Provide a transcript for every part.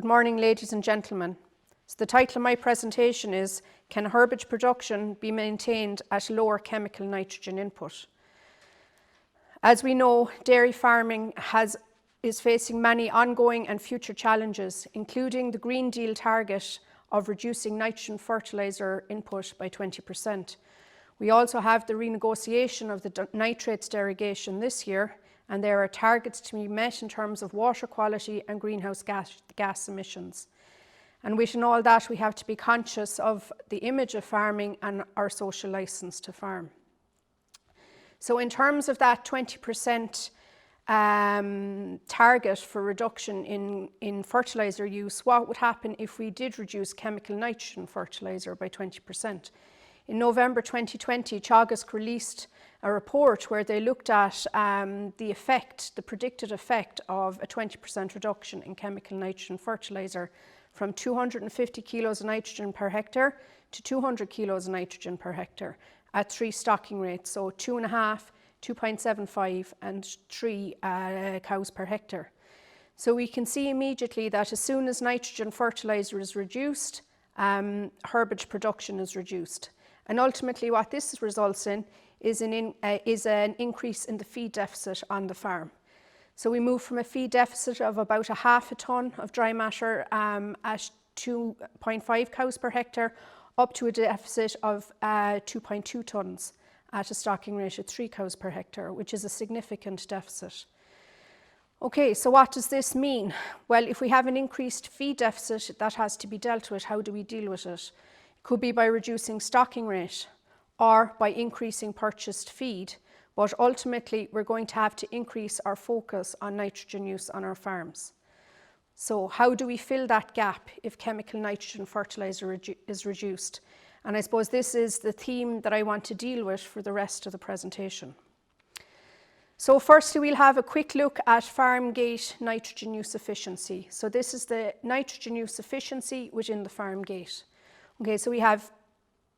Good morning, ladies and gentlemen. So the title of my presentation is, Can herbage production be maintained at lower chemical nitrogen input? As we know, dairy farming is facing many ongoing and future challenges, including the Green Deal target of reducing nitrogen fertilizer input by 20%. We also have the renegotiation of the nitrates derogation this year, and there are targets to be met in terms of water quality and greenhouse gas emissions. And within all that, we have to be conscious of the image of farming and our social licence to farm. So in terms of that 20% target for reduction in fertiliser use, what would happen if we did reduce chemical nitrogen fertiliser by 20%? In November 2020, Teagasc released a report where they looked at the predicted effect of a 20% reduction in chemical nitrogen fertiliser from 250 kilos of nitrogen per hectare to 200 kilos of nitrogen per hectare at 3 stocking rates, so 2.5, 2.75 and 3 cows per hectare. So we can see immediately that as soon as nitrogen fertiliser is reduced, herbage production is reduced. And ultimately what this results in is an increase in the feed deficit on the farm. So we move from a feed deficit of about a half a tonne of dry matter at 2.5 cows per hectare up to a deficit of 2.2 tonnes at a stocking rate of 3 cows per hectare, which is a significant deficit. Okay, so what does this mean? Well, if we have an increased feed deficit that has to be dealt with, how do we deal with it? It could be by reducing stocking rate or by increasing purchased feed, but ultimately we're going to have to increase our focus on nitrogen use on our farms. So how do we fill that gap if chemical nitrogen fertiliser is reduced? And I suppose this is the theme that I want to deal with for the rest of the presentation. So firstly, we'll have a quick look at farm gate nitrogen use efficiency. So this is the nitrogen use efficiency within the farm gate. Okay, so we have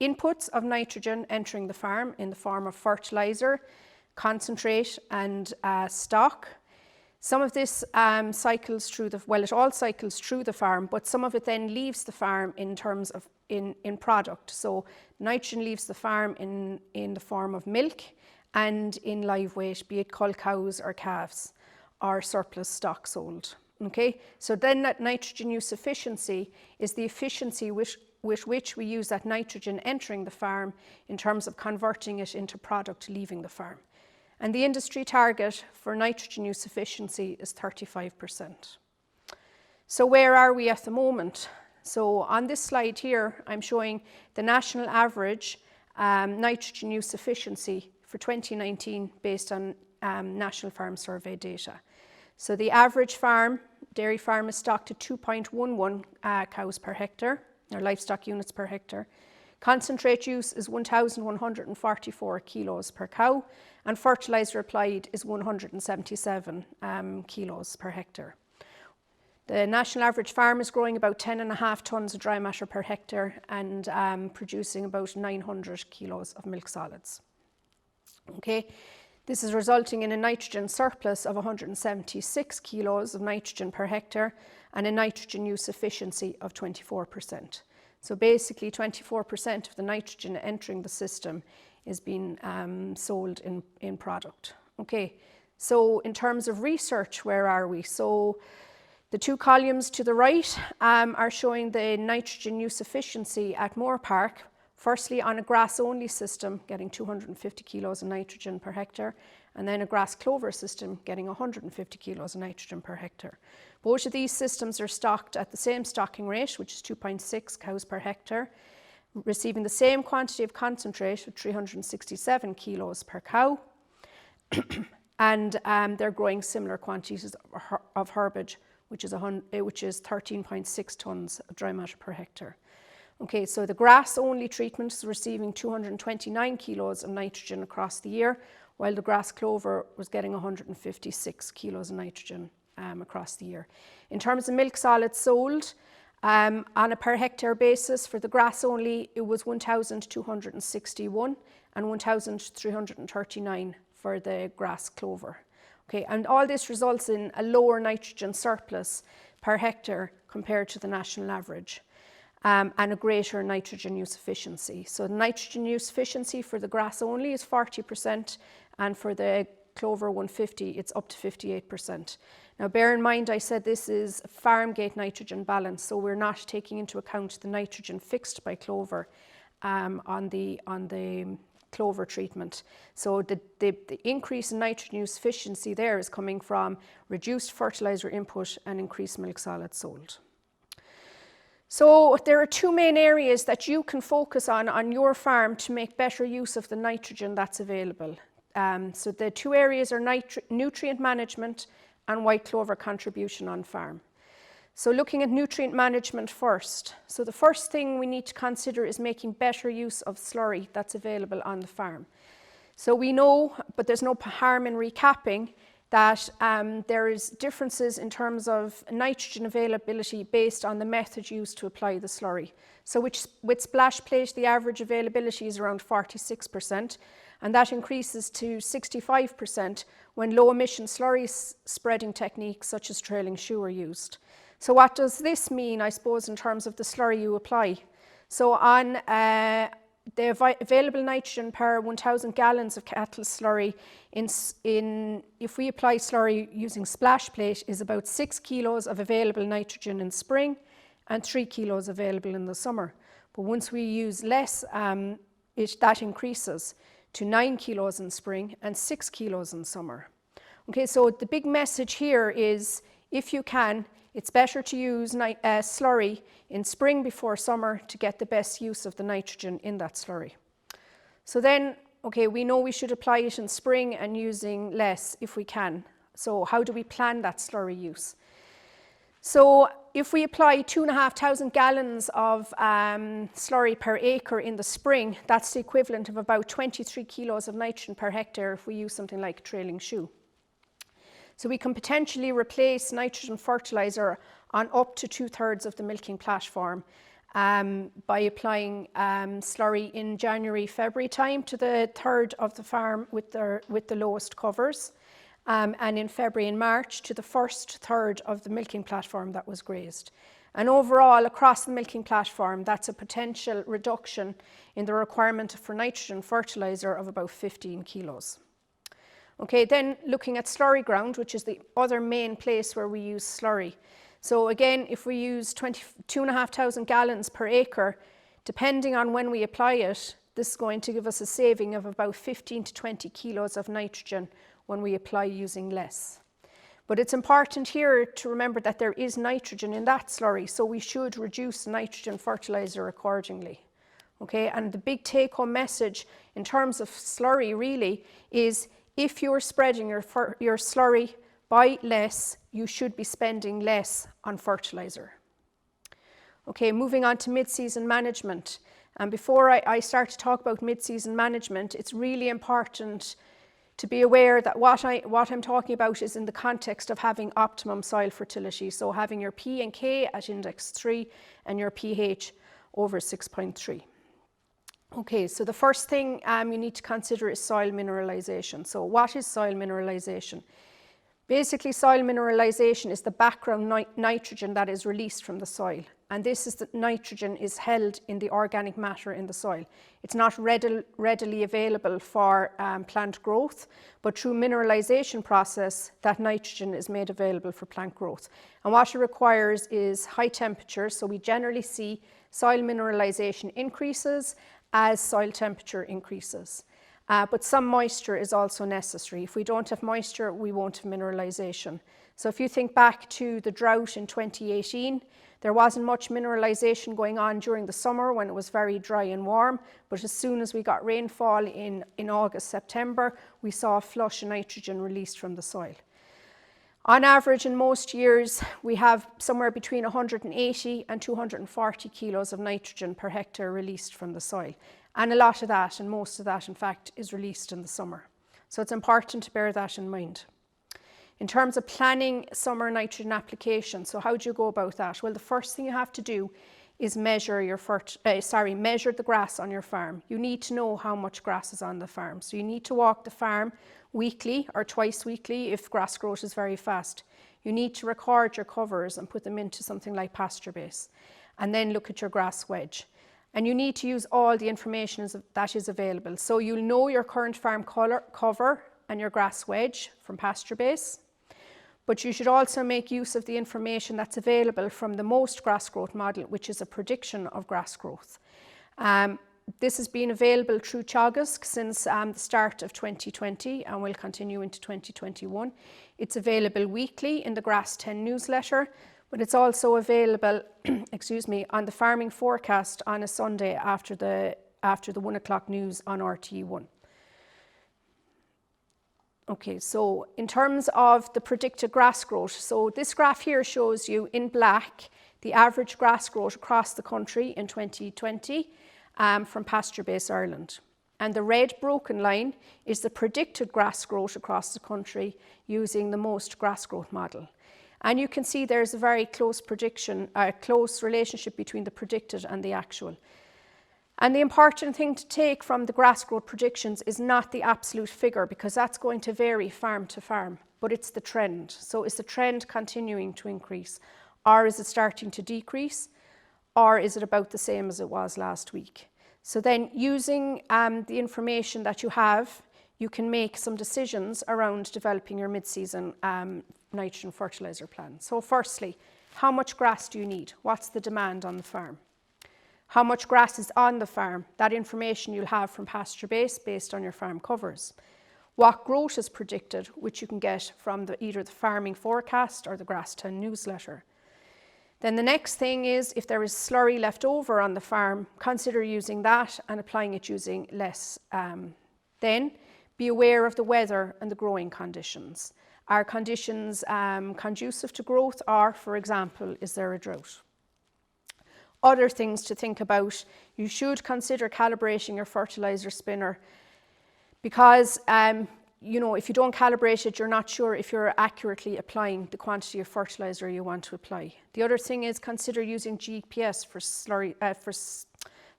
inputs of nitrogen entering the farm in the form of fertiliser, concentrate and stock. Some of this cycles through it all cycles through the farm, but some of it then leaves the farm in terms of in product. So nitrogen leaves the farm in the form of milk and in live weight, be it cull cows or calves or surplus stock sold. Okay, so then that nitrogen use efficiency is the efficiency with which we use that nitrogen entering the farm in terms of converting it into product leaving the farm. And the industry target for nitrogen use efficiency is 35%. So where are we at the moment? So on this slide here, I'm showing the national average nitrogen use efficiency for 2019 based on National Farm Survey data. So the average dairy farm is stocked at 2.11 cows per hectare, or livestock units per hectare. Concentrate use is 1,144 kilos per cow, and fertiliser applied is 177 kilos per hectare. The national average farm is growing about 10.5 tonnes of dry matter per hectare and producing about 900 kilos of milk solids. Okay, this is resulting in a nitrogen surplus of 176 kilos of nitrogen per hectare and a nitrogen use efficiency of 24%. So basically 24% of the nitrogen entering the system is being sold in product. Okay, so in terms of research, where are we? So the 2 columns to the right are showing the nitrogen use efficiency at Moore Park, firstly on a grass-only system getting 250 kilos of nitrogen per hectare, and then a grass clover system getting 150 kilos of nitrogen per hectare. Both of these systems are stocked at the same stocking rate, which is 2.6 cows per hectare, receiving the same quantity of concentrate of 367 kilos per cow, and they're growing similar quantities of herbage, which is 13.6 tonnes of dry matter per hectare. Okay, so the grass-only treatment is receiving 229 kilos of nitrogen across the year, while the grass clover was getting 156 kilos of nitrogen across the year. In terms of milk solids sold, on a per hectare basis for the grass only, it was 1,261 and 1,339 for the grass clover. Okay, and all this results in a lower nitrogen surplus per hectare compared to the national average, and a greater nitrogen use efficiency. So the nitrogen use efficiency for the grass only is 40%, and for the Clover 150 it's up to 58%. Now bear in mind I said this is a farm gate nitrogen balance, so we're not taking into account the nitrogen fixed by Clover on the Clover treatment. So the increase in nitrogen use efficiency there is coming from reduced fertilizer input and increased milk solids sold. So there are two main areas that you can focus on your farm to make better use of the nitrogen that's available. So the two areas are nutrient management and white clover contribution on farm. So looking at nutrient management first. So the first thing we need to consider is making better use of slurry that's available on the farm. So we know, but there's no harm in recapping, that there is differences in terms of nitrogen availability based on the method used to apply the slurry. So with splash plate, the average availability is around 46%, and that increases to 65% when low emission slurry spreading techniques such as trailing shoe are used. So what does this mean, I suppose, in terms of the slurry you apply? So on the available nitrogen per 1,000 gallons of cattle slurry, if we apply slurry using splash plate, is about 6 kilos of available nitrogen in spring and 3 kilos available in the summer. But once we use less, that increases to 9 kilos in spring and 6 kilos in summer. Okay, so the big message here is, if you can, it's better to use slurry in spring before summer to get the best use of the nitrogen in that slurry. So then, okay, we know we should apply it in spring and using less if we can. So how do we plan that slurry use? So if we apply 2,500 gallons of slurry per acre in the spring, that's the equivalent of about 23 kilos of nitrogen per hectare if we use something like trailing shoe. So we can potentially replace nitrogen fertilizer on up to 2/3 of the milking platform by applying slurry in January, February time to the third of the farm with the lowest covers, and in February and March to the first third of the milking platform that was grazed. And overall, across the milking platform, that's a potential reduction in the requirement for nitrogen fertilizer of about 15 kilos. Okay, then looking at slurry ground, which is the other main place where we use slurry. So again, if we use 2,500 gallons per acre, depending on when we apply it, this is going to give us a saving of about 15 to 20 kilos of nitrogen when we apply using less. But it's important here to remember that there is nitrogen in that slurry, so we should reduce nitrogen fertilizer accordingly. Okay, and the big take-home message in terms of slurry really is, if you're spreading your slurry by less, you should be spending less on fertilizer. Okay, moving on to mid-season management. And before I start to talk about mid-season management, it's really important to be aware that what I'm talking about is in the context of having optimum soil fertility. So having your P and K at index 3 and your pH over 6.3. Okay, so the first thing you need to consider is soil mineralization. So what is soil mineralization? Basically, soil mineralization is the background nitrogen that is released from the soil. And this is that nitrogen is held in the organic matter in the soil. It's not readily available for plant growth, but through mineralization process, that nitrogen is made available for plant growth. And what it requires is high temperature. So we generally see soil mineralization increases as soil temperature increases. But some moisture is also necessary. If we don't have moisture, we won't have mineralization. So if you think back to the drought in 2018, there wasn't much mineralization going on during the summer when it was very dry and warm, but as soon as we got rainfall in August, September, we saw a flush of nitrogen released from the soil. On average, in most years, we have somewhere between 180 and 240 kilos of nitrogen per hectare released from the soil. And a lot of that, and most of that, in fact, is released in the summer. So it's important to bear that in mind. In terms of planning summer nitrogen application, so how do you go about that? Well, the first thing you have to do is measure the grass on your farm. You need to know how much grass is on the farm. So you need to walk the farm weekly or twice weekly if grass growth is very fast. You need to record your covers and put them into something like pasture base, and then look at your grass wedge. And you need to use all the information that is available. So you'll know your current farm cover and your grass wedge from pasture base, but you should also make use of the information that's available from the most grass growth model, which is a prediction of grass growth. This has been available through Teagasc since the start of 2020 and will continue into 2021. It's available weekly in the Grass 10 newsletter, but it's also available on the farming forecast on a Sunday after the 1 o'clock news on RTE1. Okay, so in terms of the predicted grass growth, so this graph here shows you in black the average grass growth across the country in 2020 from Pasture Base Ireland. And the red broken line is the predicted grass growth across the country using the most grass growth model. And you can see there's a very close relationship between the predicted and the actual. And the important thing to take from the grass growth predictions is not the absolute figure, because that's going to vary farm to farm, but it's the trend. So is the trend continuing to increase, or is it starting to decrease, or is it about the same as it was last week? So then using the information that you have, you can make some decisions around developing your mid-season nitrogen fertilizer plan. So firstly, how much grass do you need? What's the demand on the farm? How much grass is on the farm? That information you'll have from pasture base based on your farm covers. What growth is predicted, which you can get from either the farming forecast or the Grass 10 newsletter. Then the next thing is, if there is slurry left over on the farm, consider using that and applying it using less. Then be aware of the weather and the growing conditions. Are conditions conducive to growth, or, for example, is there a drought? Other things to think about, you should consider calibrating your fertilizer spinner, because if you don't calibrate it, you're not sure if you're accurately applying the quantity of fertilizer you want to apply. The other thing is, consider using GPS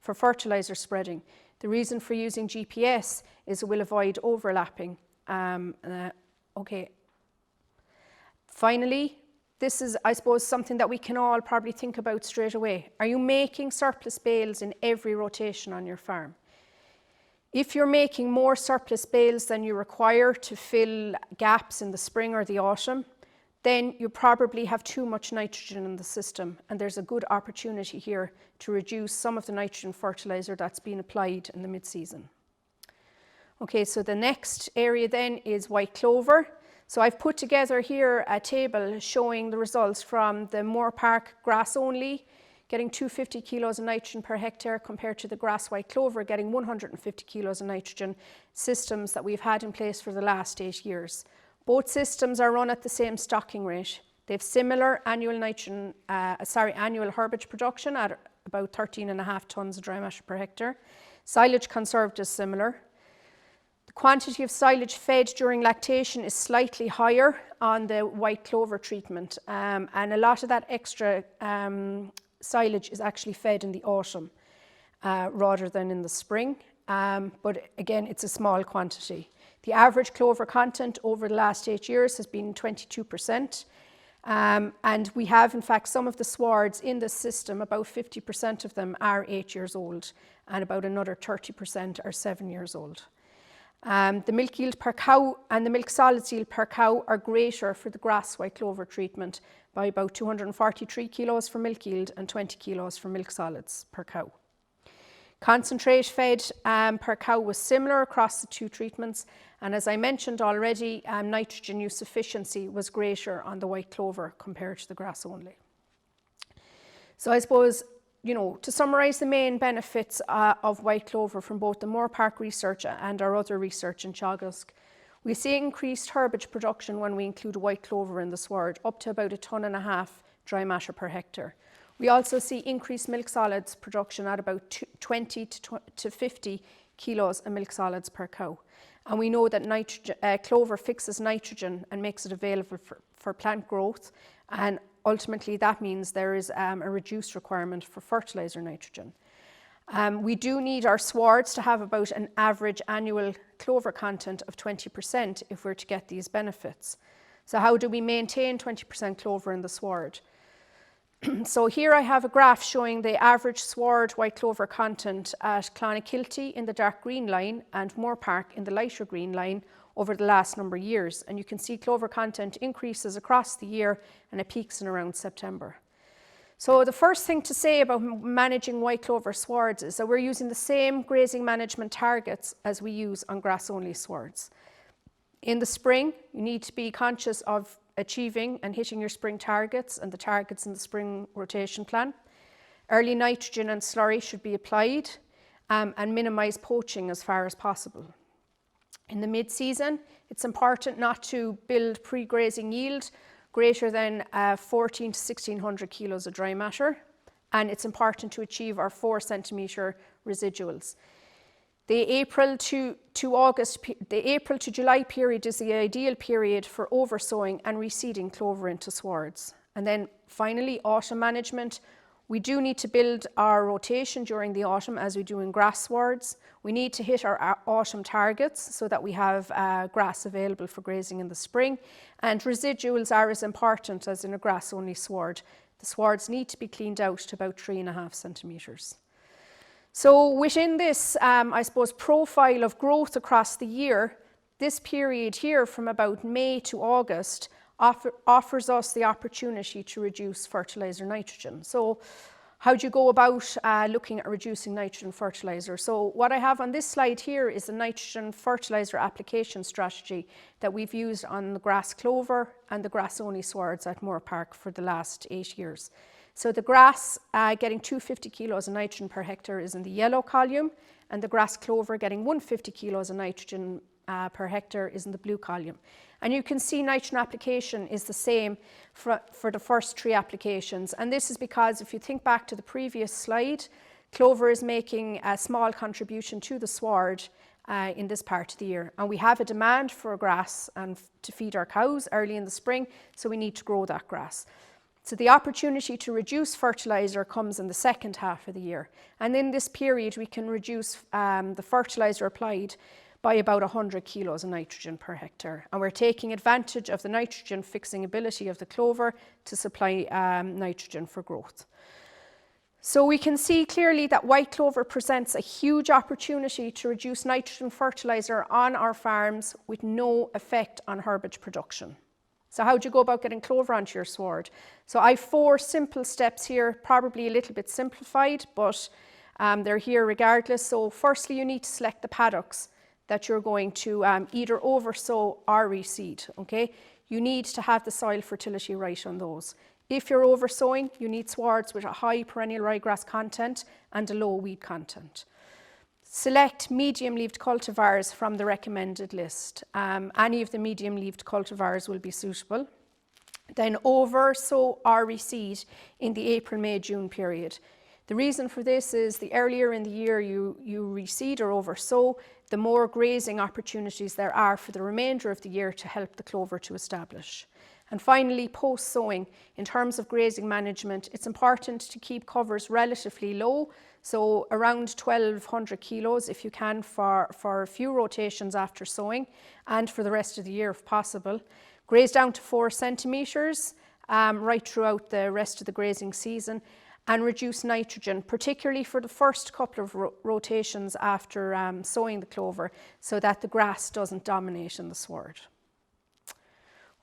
for fertilizer spreading. The reason for using GPS is it will avoid overlapping. Okay. Finally, this is, I suppose, something that we can all probably think about straight away. Are you making surplus bales in every rotation on your farm? If you're making more surplus bales than you require to fill gaps in the spring or the autumn, then you probably have too much nitrogen in the system, and there's a good opportunity here to reduce some of the nitrogen fertilizer that's being applied in the mid-season. Okay, so the next area then is white clover. So I've put together here a table showing the results from the Moore Park grass only, getting 250 kilos of nitrogen per hectare, compared to the grass white clover getting 150 kilos of nitrogen, systems that we've had in place for the last 8 years. Both systems are run at the same stocking rate. They have similar annual annual herbage production at about 13.5 tonnes of dry matter per hectare. Silage conserved is similar. The quantity of silage fed during lactation is slightly higher on the white clover treatment, and a lot of that extra silage is actually fed in the autumn rather than in the spring, but again, it's a small quantity. The average clover content over the last 8 years has been 22%, and we have in fact some of the swards in this system, about 50% of them are 8 years old, and about another 30% are 7 years old. The milk yield per cow and the milk solids yield per cow are greater for the grass white clover treatment by about 243 kilos for milk yield and 20 kilos for milk solids per cow. Concentrate fed per cow was similar across the two treatments, and as I mentioned already, nitrogen use efficiency was greater on the white clover compared to the grass only. So I suppose, to summarise the main benefits of white clover from both the Moore Park research and our other research in Teagasc, we see increased herbage production when we include white clover in the sward, up to about 1.5 tonnes dry matter per hectare. We also see increased milk solids production at about 20 to 50 kilos of milk solids per cow. And we know that clover fixes nitrogen and makes it available for plant growth, and ultimately that means there is a reduced requirement for fertilizer nitrogen. We do need our swards to have about an average annual clover content of 20% if we're to get these benefits. So how do we maintain 20% clover in the sward? So here I have a graph showing the average sward white clover content at Clonakilty in the dark green line and Moorpark in the lighter green line over the last number of years. And you can see clover content increases across the year and it peaks in around September. So the first thing to say about managing white clover swards is that we're using the same grazing management targets as we use on grass-only swards. In the spring, you need to be conscious of achieving and hitting your spring targets and the targets in the spring rotation plan. Early nitrogen and slurry should be applied and minimise poaching as far as possible. In the mid-season, it's important not to build pre-grazing yield greater than 14 to 1600 kilos of dry matter, and it's important to achieve our 4 centimetre residuals. The April to July period is the ideal period for oversowing and reseeding clover into swards. And then finally, autumn management. We do need to build our rotation during the autumn as we do in grass swards. We need to hit our autumn targets so that we have grass available for grazing in the spring. And residuals are as important as in a grass-only sward. The swards need to be cleaned out to about 3.5 centimetres. So within this, I suppose, profile of growth across the year, this period here from about May to August offers us the opportunity to reduce fertilizer nitrogen. So how do you go about looking at reducing nitrogen fertilizer? So what I have on this slide here is a nitrogen fertilizer application strategy that we've used on the grass clover and the grass-only swards at Moorpark for the last 8 years. So the grass getting 250 kilos of nitrogen per hectare is in the yellow column, and the grass clover getting 150 kilos of nitrogen per hectare is in the blue column. And you can see nitrogen application is the same for the first 3 applications. And this is because if you think back to the previous slide, clover is making a small contribution to the sward in this part of the year. And we have a demand for grass and to feed our cows early in the spring, so we need to grow that grass. So the opportunity to reduce fertilizer comes in the second half of the year. And in this period, we can reduce the fertilizer applied by about 100 kilos of nitrogen per hectare. And we're taking advantage of the nitrogen fixing ability of the clover to supply nitrogen for growth. So we can see clearly that white clover presents a huge opportunity to reduce nitrogen fertilizer on our farms with no effect on herbage production. So how do you go about getting clover onto your sward? So I have 4 simple steps here, probably a little bit simplified, but they're here regardless. So firstly, you need to select the paddocks that you're going to either oversow or reseed, okay? You need to have the soil fertility right on those. If you're oversowing, you need swards with a high perennial ryegrass content and a low weed content. Select medium-leaved cultivars from the recommended list. Any of the medium-leaved cultivars will be suitable. Then oversow or reseed in the April, May, June period. The reason for this is the earlier in the year you reseed or oversow, the more grazing opportunities there are for the remainder of the year to help the clover to establish. And finally, post-sowing. In terms of grazing management, it's important to keep covers relatively low, so around 1,200 kilos if you can for a few rotations after sowing and for the rest of the year if possible. Graze down to 4 centimetres right throughout the rest of the grazing season, and reduce nitrogen, particularly for the first couple of rotations after sowing the clover, so that the grass doesn't dominate in the sward.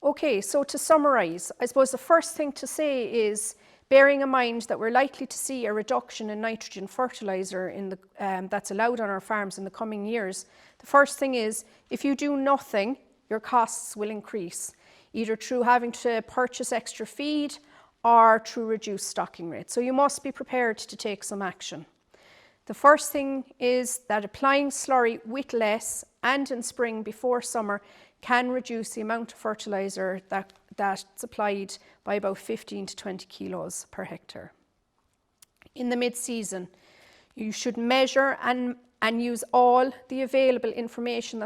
Okay, so to summarise, I suppose the first thing to say is, bearing in mind that we're likely to see a reduction in nitrogen fertiliser that's allowed on our farms in the coming years, the first thing is, if you do nothing, your costs will increase, either through having to purchase extra feed or through reduced stocking rates. So you must be prepared to take some action. The first thing is that applying slurry with less and in spring before summer can reduce the amount of fertiliser that's applied by about 15 to 20 kilos per hectare. In the mid-season, you should measure and use all the available information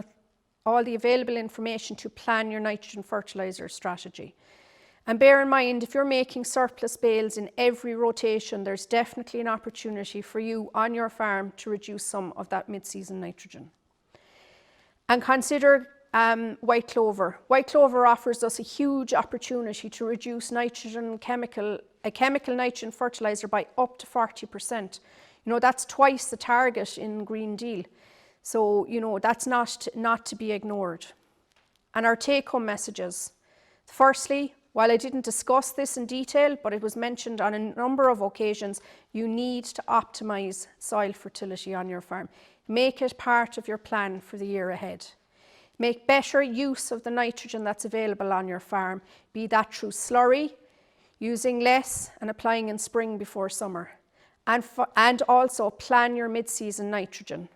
to plan your nitrogen fertiliser strategy. And bear in mind, if you're making surplus bales in every rotation, there's definitely an opportunity for you on your farm to reduce some of that mid-season nitrogen. And consider white clover. White clover offers us a huge opportunity to reduce nitrogen chemical nitrogen fertilizer by up to 40%. You know, that's twice the target in Green Deal. So, you know, that's not to be ignored. And our take-home messages. Firstly, while I didn't discuss this in detail, but it was mentioned on a number of occasions, you need to optimise soil fertility on your farm. Make it part of your plan for the year ahead. Make better use of the nitrogen that's available on your farm, be that through slurry, using less and applying in spring before summer. And also plan your mid-season nitrogen.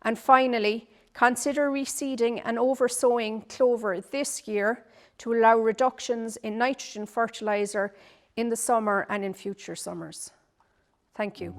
And finally, consider reseeding and oversowing clover this year to allow reductions in nitrogen fertilizer in the summer and in future summers. Thank you.